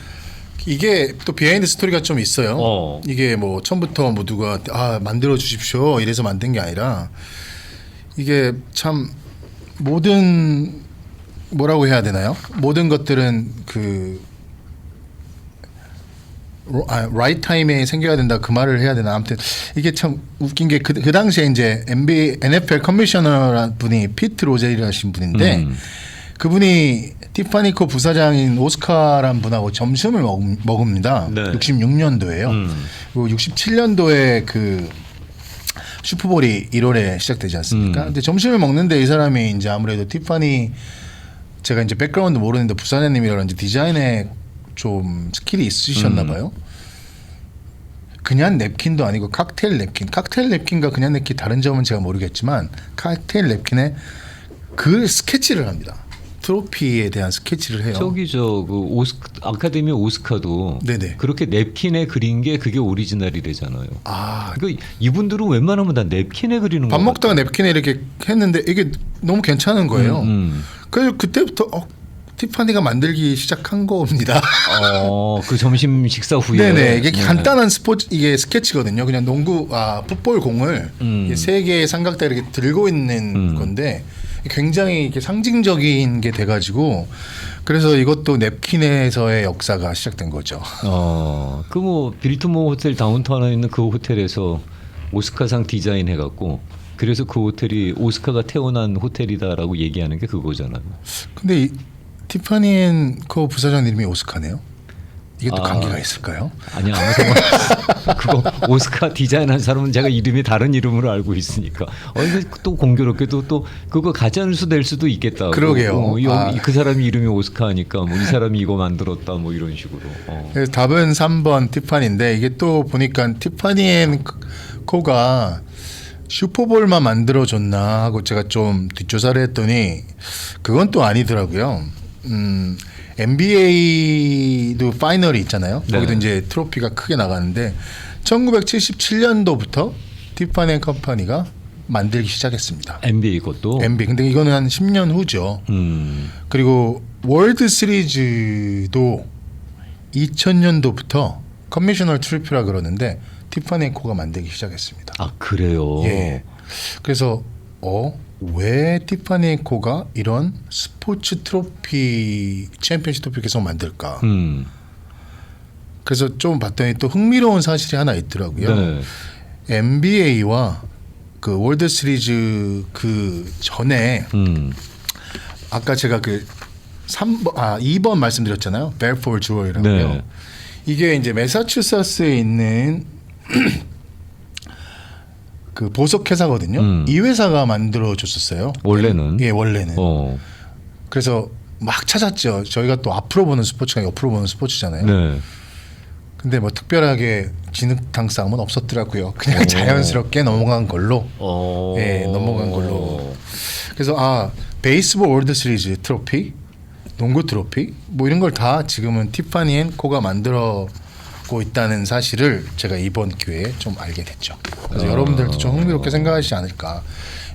이게 또 비하인드 스토리가 좀 있어요. 이게 뭐 처음부터 누가 만들어 주십시오 이래서 만든 게 아니라 이게 참 모든 뭐라고 해야 되나요? 모든 것들은 right 타임에 생겨야 된다 그 말을 해야 되나 아무튼 이게 참 웃긴 게 그 당시에 이제 NFL 커미셔너라는 분이 피트 로젤이라신 분인데 그분이 티파니 코 부사장인 오스카란 분하고 점심을 먹습니다. 네. 66년도에요. 그리고 67년도에 그 슈퍼볼이 1월에 시작되지 않습니까? 근데 점심을 먹는데 이 사람이 이제 아무래도 티파니 제가 이제 백그라운드 모르는데 부사장님이라든지 디자인에 좀 스킬이 있으셨나 봐요. 그냥 냅킨도 아니고 칵테일 냅킨. 칵테일 냅킨과 그냥 냅킨 다른 점은 제가 모르겠지만 칵테일 냅킨에 그 스케치를 합니다. 트로피에 대한 스케치를 해요. 저기 그 아카데미 오스카도 네네. 그렇게 냅킨에 그린 게 그게 오리지널이래잖아요. 아, 그러니까 이분들은 웬만하면 다 냅킨에 그리는 밥 거 먹다가 냅킨에 이렇게 했는데 이게 너무 괜찮은 거예요. 그래서 그때부터 티파니가 만들기 시작한 겁니다. 그 점심 식사 후에. 네네. 이게 간단한 이게 스케치거든요. 그냥 풋볼 공을 세 개의 삼각대 이렇게 들고 있는 건데 굉장히 이렇게 상징적인 게 돼가지고 그래서 이것도 냅킨에서의 역사가 시작된 거죠. 그 뭐 빌트모 호텔 다운타운에 있는 그 호텔에서 오스카상 디자인 해갖고 그래서 그 호텔이 오스카가 태어난 호텔이다라고 얘기하는 게 그거잖아요. 근데 티파니 앤 코 부사장 이름이 오스카네요. 이게 또 관계가 있을까요? 아니 아무 상관. 그거 오스카 디자인한 사람은 제가 이름이 다른 이름으로 알고 있으니까. 이거 또 공교롭게도 또 그거 가짜뉴스 될 수도 있겠다. 그러게요. 그 사람이 이름이 오스카니까 뭐 이 사람이 이거 만들었다 뭐 이런 식으로. 그래서 답은 3번 티파니인데 이게 또 보니까 티파니 앤 코가 슈퍼볼만 만들어줬나 하고 제가 좀 뒷조사를 했더니 그건 또 아니더라고요. NBA도 파이널이 있잖아요. 네. 거기도 이제 트로피가 크게 나가는데 1977년도부터 티파니 앤 컴퍼니가 만들기 시작했습니다. NBA 것도. NBA. 근데 이거는 한 10년 후죠. 그리고 월드 시리즈도 2000년도부터 커미셔널 트로피라 그러는데 티파니 앤 코가 만들기 시작했습니다. 아 그래요. 예. 그래서 왜 티파니 앤 코가 이런 스포츠 트로피 챔피언십 트로피 계속 만들까? 그래서 좀 봤더니 또 흥미로운 사실이 하나 있더라고요. 네. NBA와 그 월드 시리즈 그 전에 아까 제가 그 2번 말씀드렸잖아요. 벨포르 주얼이라고요. 네. 이게 이제 매사추세츠에 있는 그 보석 회사거든요. 이 회사가 만들어 줬었어요. 원래는. 예, 원래는. 어. 그래서 막 찾았죠. 저희가 또 앞으로 보는 스포츠가 옆으로 보는 스포츠잖아요. 네. 근데 뭐 특별하게 진흙탕 싸움은 없었더라고요. 그냥 자연스럽게 넘어간 걸로. 예, 넘어간 걸로. 그래서 베이스볼 월드 시리즈 트로피, 농구 트로피 뭐 이런 걸 다 지금은 티파니 앤 코가 만들어고 있다는 사실을 제가 이번 기회에 좀 알게 됐죠. 그래서 여러분들도 좀 흥미롭게 생각하시지 않을까.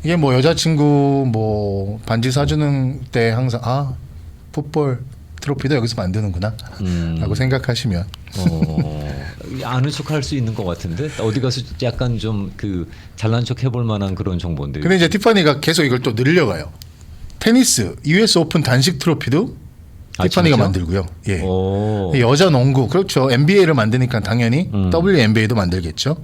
이게 뭐 여자친구 뭐 반지 사주는 때 항상 풋볼 트로피도 여기서 만드는구나 라고 생각하시면 아는 척 할 수 있는 것 같은데 어디 가서 약간 좀 그 잘난 척 해볼 만한 그런 정보인데. 근데 이제 티파니가 계속 이걸 또 늘려가요. 테니스 US 오픈 단식 트로피도 티파니가 진짜? 만들고요. 예. 여자 농구 그렇죠. NBA를 만드니까 당연히 WNBA도 만들겠죠.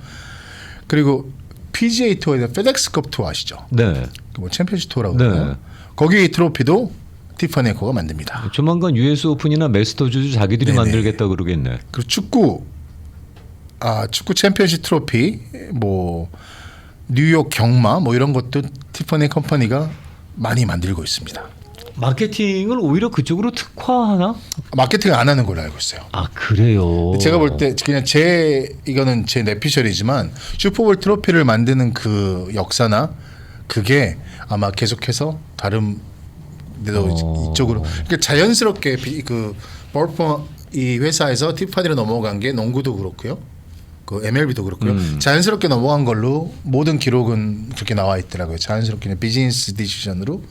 그리고 PGA 투어에 페덱스컵 투어 아시죠? 네. 뭐 챔피언십 투어라고 그러나요? 네. 거기 트로피도 티파니 앤 코가 만듭니다. 조만간 US 오픈이나 메스터즈도 자기들이 네네. 만들겠다 그러겠네. 그리고 축구 챔피언십 트로피 뭐 뉴욕 경마 뭐 이런 것도 티파니 컴퍼니가 많이 만들고 있습니다. 마케팅을 오히려 그쪽으로 특화하나? 마케팅 안 하는 걸로 알고 있어요. 아 그래요. 제가 볼 때 그냥 이거는 제 내피셜이지만 슈퍼볼 트로피를 만드는 그 역사나 그게 아마 계속해서 다른 데도 이쪽으로 그러니까 자연스럽게 이 회사에서 티파니로 넘어간 게 농구도 그렇고요. 그 MLB도 그렇고요. 자연스럽게 넘어간 걸로 모든 기록은 그렇게 나와 있더라고요. 자연스럽게 그냥 비즈니스 디시전으로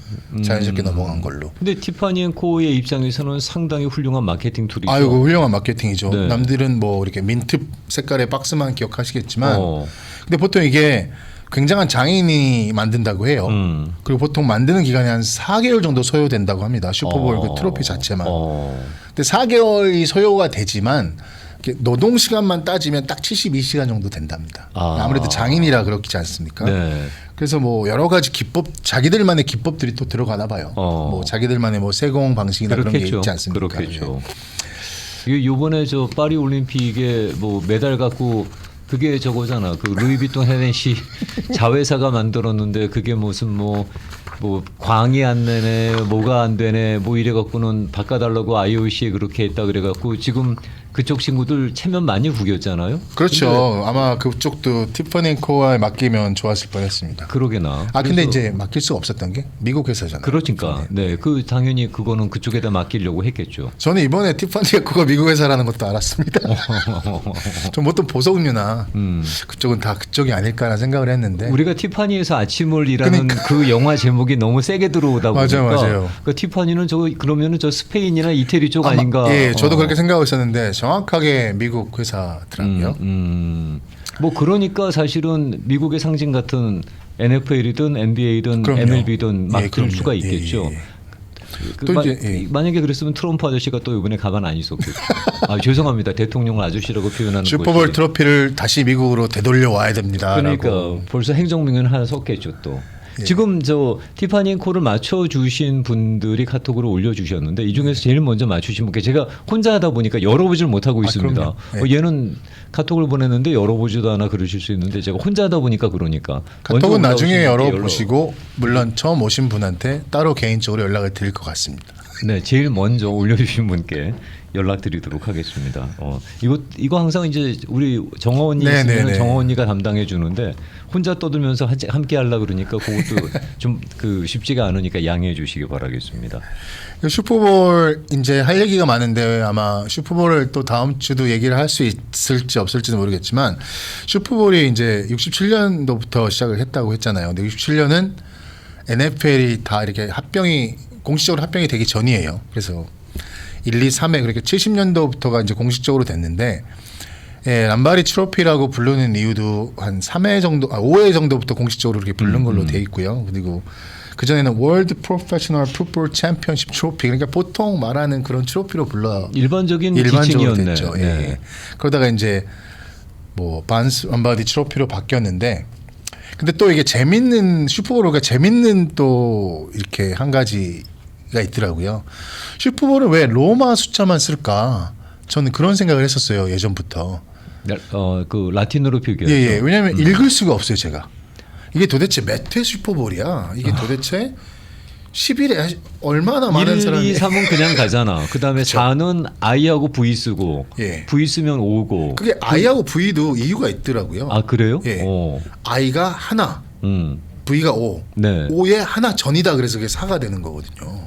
자연스럽게 넘어간 걸로. 근데 티파니 앤 코의 입장에서는 상당히 훌륭한 마케팅 툴이죠. 아이고 훌륭한 마케팅이죠. 네. 남들은 뭐 이렇게 민트 색깔의 박스만 기억하시겠지만 근데 보통 이게 굉장한 장인이 만든다고 해요. 그리고 보통 만드는 기간이 한 4개월 정도 소요된다고 합니다. 슈퍼볼 그 트로피 자체만. 근데 4개월이 소요가 되지만 노동 시간만 따지면 딱 72시간 정도 된답니다. 아무래도 장인이라 그렇지 않습니까? 네. 그래서 뭐 여러 가지 자기들만의 기법들이 또 들어가나 봐요. 뭐 자기들만의 뭐 세공 방식이나 그렇겠죠. 그런 게 있지 않습니까? 그렇겠죠. 이번에 저 파리 올림픽에 뭐 메달 갖고 그게 저거잖아. 그 루이비통 헤넨시 자회사가 만들었는데 그게 무슨 뭐 광이 안 되네, 뭐가 안 되네, 뭐 이래 갖고는 바꿔달라고 IOC에 그렇게 했다 그래 갖고 지금 그쪽 친구들 체면 많이 구겼잖아요. 그렇죠. 아마 그쪽도 티파니 코어에 맡기면 좋았을 뻔했습니다. 그러게나. 근데 그래서 이제 맡길 수가 없었던 게 미국 회사잖아요. 그러니까 네, 그 당연히 그거는 그쪽에다 맡기려고 했겠죠. 저는 이번에 티파니 코어가 미국 회사라는 것도 알았습니다. 좀 보통 보석류나 그쪽은 다 그쪽이 아닐까라는 생각을 했는데 우리가 티파니에서 아침을 일하는 그 영화 제목이 너무 세게 들어오다 보니까 맞아요. 그 티파니는 그러면은 저 스페인이나 이태리 쪽 아닌가? 예, 저도 그렇게 생각하고 있었는데 정확하게 미국 회사더라고요. 뭐 그러니까 사실은 미국의 상징 같은 NFL이든 NBA든 그럼요. MLB든 맡길 그럼요. 수가 있겠죠. 또 이제, 만약에 그랬으면 트럼프 아저씨가 또 이번에 가만 안 있었겠죠. 죄송합니다. 대통령을 아저씨라고 표현하는 슈퍼볼 것이. 트로피를 다시 미국으로 되돌려 와야 됩니다. 그러니까 벌써 행정명령 하나 섰겠죠 또. 예. 지금 저 티파니 코를 맞춰주신 분들이 카톡으로 올려주셨는데 이 중에서 제일 먼저 맞추신 분께 제가 혼자 하다 보니까 열어보질 못하고 있습니다. 그럼요. 예. 얘는 카톡을 보냈는데 열어보지도 않아 그러실 수 있는데 제가 혼자 하다 보니까 그러니까 카톡은 먼저 나중에 올라오신 분께 열어보시고 물론 처음 오신 분한테 따로 개인적으로 연락을 드릴 것 같습니다. 네, 제일 먼저 올려주신 분께 연락드리도록 하겠습니다. 이거 항상 이제 우리 정어 언니 있으면 정어 언니가 담당해 주는데 혼자 떠들면서 함께 하려 그러니까 그것도 좀 쉽지가 않으니까 양해해 주시기 바라겠습니다. 슈퍼볼 이제 할 얘기가 많은데 아마 슈퍼볼을 또 다음 주도 얘기를 할 수 있을지 없을지는 모르겠지만 슈퍼볼이 이제 67년도부터 시작을 했다고 했잖아요. 근데 67년은 NFL이 다 이렇게 공식적으로 합병이 되기 전이에요. 그래서 1, 2, 3회 그렇게 70년도부터가 이제 공식적으로 됐는데 람바리 트로피라고 부르는 이유도 한 3회 정도, 5회 정도부터 공식적으로 이렇게 부르는 걸로 돼 있고요. 그리고 그 전에는 월드 프로페셔널 풋볼 챔피언십 트로피 그러니까 보통 말하는 그런 트로피로 일반적인 일반적으로 지칭이었네. 됐죠. 예. 네. 그러다가 이제 뭐 반스 람바디 트로피로 바뀌었는데 근데 또 이게 슈퍼볼가 재밌는 또 이렇게 한 가지가 있더라고요. 슈퍼볼은 왜 로마 숫자만 쓸까? 저는 그런 생각을 했었어요 예전부터. 그 라틴어로 표기하죠. 예. 왜냐하면 읽을 수가 없어요 제가. 이게 도대체 몇 회 슈퍼볼이야? 이게 도대체 10일에 얼마나 많은 1, 사람이 2, 3은 그냥 가잖아. 그다음에 4는 I하고 V 쓰고 예. V 쓰면 O고. 그게 I하고 V도 이유가 있더라고요. 그래요? 예. I가 하나, V가 5. 네. 5에 하나 전이다 그래서 그게 4가 되는 거거든요.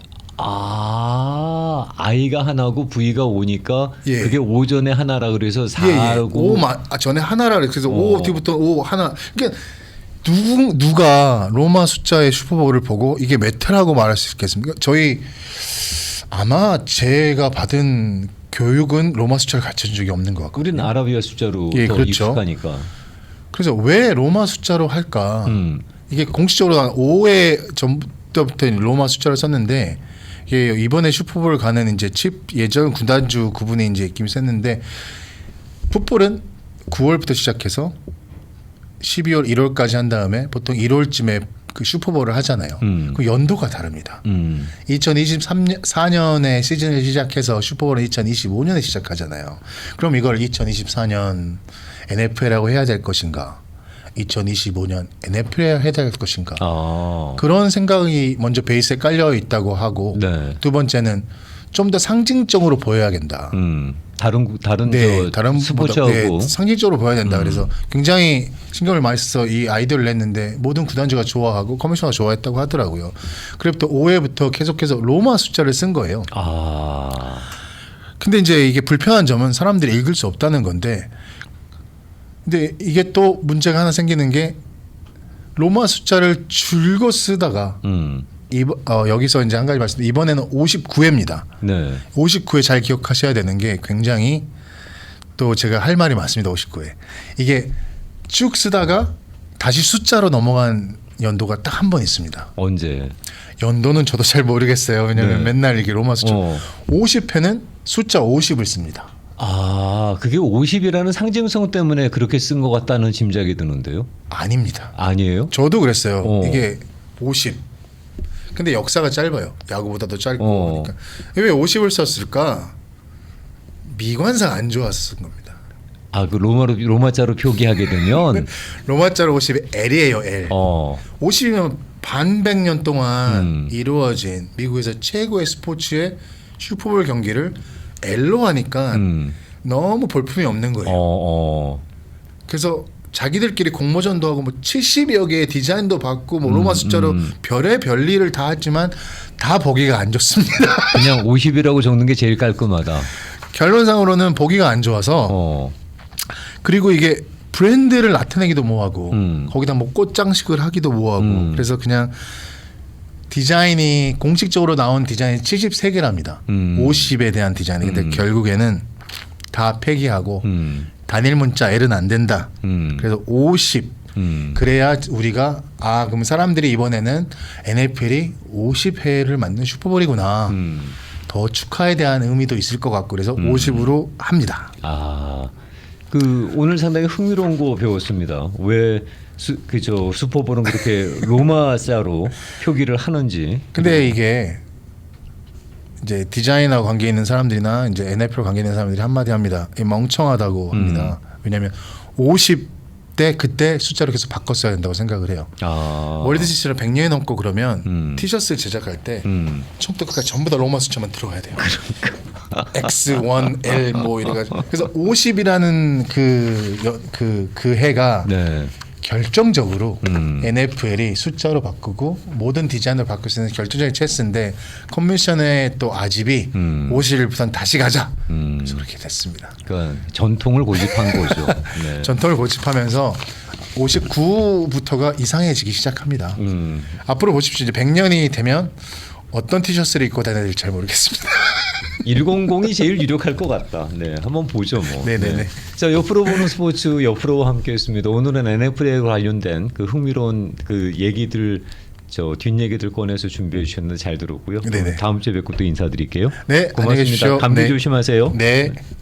I가 하나고 V가 5니까 예. 그게 5 전에 하나라 그래서 4고 5 전에 하나라 그래서 5 뒤부터 5 하나. 그러니까 누가 로마 숫자의 슈퍼볼을 보고 이게 몇 회라고 말할 수 있겠습니까? 저희 아마 제가 받은 교육은 로마 숫자를 가르쳐준 적이 없는 것 같거든요. 우리는 아라비아 숫자로 예, 더 그렇죠. 익숙하니까. 그래서 왜 로마 숫자로 할까? 이게 공식적으로 한 5회 전부터 로마 숫자를 썼는데 이게 이번에 슈퍼볼 가는 이제 예전 구단주 그분이 이제 입김이 셌는데 풋볼은 9월부터 시작해서 12월 1월까지 한 다음에 보통 1월쯤에 그 슈퍼볼을 하잖아요. 그 연도가 다릅니다. 2024년에 시즌을 시작해서 슈퍼볼은 2025년에 시작하잖아요. 그럼 이걸 2024년 NFL이라고 해야 될 것인가? 2025년 NFL이라고 해야 될 것인가? 그런 생각이 먼저 베이스에 깔려 있다고 하고 네. 두 번째는 좀 더 상징적으로 보여야 된다. 다른 다른 스포츠하고 상징적으로 보여야 된다. 그래서 굉장히 신경을 많이 써서 이 아이디어를 냈는데 모든 구단주가 좋아하고 커미셔너가 좋아했다고 하더라고요. 그래부터 5회부터 계속해서 로마 숫자를 쓴 거예요. 근데 이제 이게 불편한 점은 사람들이 읽을 수 없다는 건데, 근데 이게 또 문제가 하나 생기는 게 로마 숫자를 줄거 쓰다가 여기서 이제 한 가지 말씀. 이번에는 59회입니다. 네. 59회 잘 기억하셔야 되는 게 굉장히 또 제가 할 말이 많습니다. 59회. 이게 쭉 쓰다가 다시 숫자로 넘어간 연도가 딱 한 번 있습니다. 언제? 연도는 저도 잘 모르겠어요. 왜냐하면 네. 맨날 이게 로마 숫자. 50회는 숫자 50을 씁니다. 그게 50이라는 상징성 때문에 그렇게 쓴 것 같다는 짐작이 드는데요. 아닙니다. 아니에요? 저도 그랬어요. 이게 50. 근데 역사가 짧아요. 야구보다도 짧고 그러니까 왜 50을 썼을까? 미관상 안 좋아서 쓴 겁니다. 그 로마자로 표기하게 되면 로마자로 50이 L이에요. L. 50이면 반백년 동안 이루어진 미국에서 최고의 스포츠의 슈퍼볼 경기를 L로 하니까 너무 볼품이 없는 거예요. 그래서 자기들끼리 공모전도 하고 뭐 70여 개의 디자인도 받고 뭐 로마 숫자로 별의 별일을 다 했지만 다 보기가 안 좋습니다. 그냥 50이라고 적는 게 제일 깔끔하다. 결론상으로는 보기가 안 좋아서 그리고 이게 브랜드를 나타내기도 뭐하고 거기다 뭐 꽃장식을 하기도 뭐하고 그래서 그냥 디자인이 공식적으로 나온 디자인이 73개랍니다. 50에 대한 디자인이. 근데 결국에는 다 폐기하고 단일 문자 L은 안 된다. 그래서 50 그래야 우리가 그럼 사람들이 이번에는 NFL이 50회를 맞는 슈퍼볼이구나. 더 축하에 대한 의미도 있을 것 같고 그래서 50으로 합니다. 그 오늘 상당히 흥미로운 거 배웠습니다. 왜 슈퍼볼은 그렇게 로마자로 표기를 하는지. 근데 이게 이제 디자인하고 관계 있는 사람들이나 이제 NFL 관계 있는 사람들이 한마디 합니다. 멍청하다고 합니다. 왜냐하면 50대 그때 숫자로 계속 바꿨어야 된다고 생각을 해요. 월드 시리즈를 100년이 넘고 그러면 티셔츠 제작할 때 처음부터 끝까지 전부 다 로마 숫자만 들어가야 돼요. X1, L 뭐 이래가지고 그래서 50이라는 그 해가 결정적으로 NFL이 숫자로 바꾸고 모든 디자인을 바꿀 수 있는 결정적인 체스인데 컨벤션의 또 아집이 50일부터는 다시 가자. 그래서 그렇게 됐습니다. 그러니까 전통을 고집한 거죠. 전통을 고집하면서 59부터가 이상해지기 시작합니다. 앞으로 보십시오. 이제 100년이 되면 어떤 티셔츠를 입고 다녀야 될지 잘 모르겠습니다. 100이 제일 유력할 것 같다. 네, 한번 보죠 뭐. 네네네. 자, 옆으로 보는 스포츠 옆으로 함께했습니다. 오늘은 NFL에 관련된 그 흥미로운 그 얘기들, 뒷얘기들 꺼내서 준비해 주셨는데 잘 들었고요. 네네. 다음 주에 뵙고 또 인사드릴게요. 네, 안녕히 고맙습니다. 계십시오. 감기 네. 조심하세요. 네.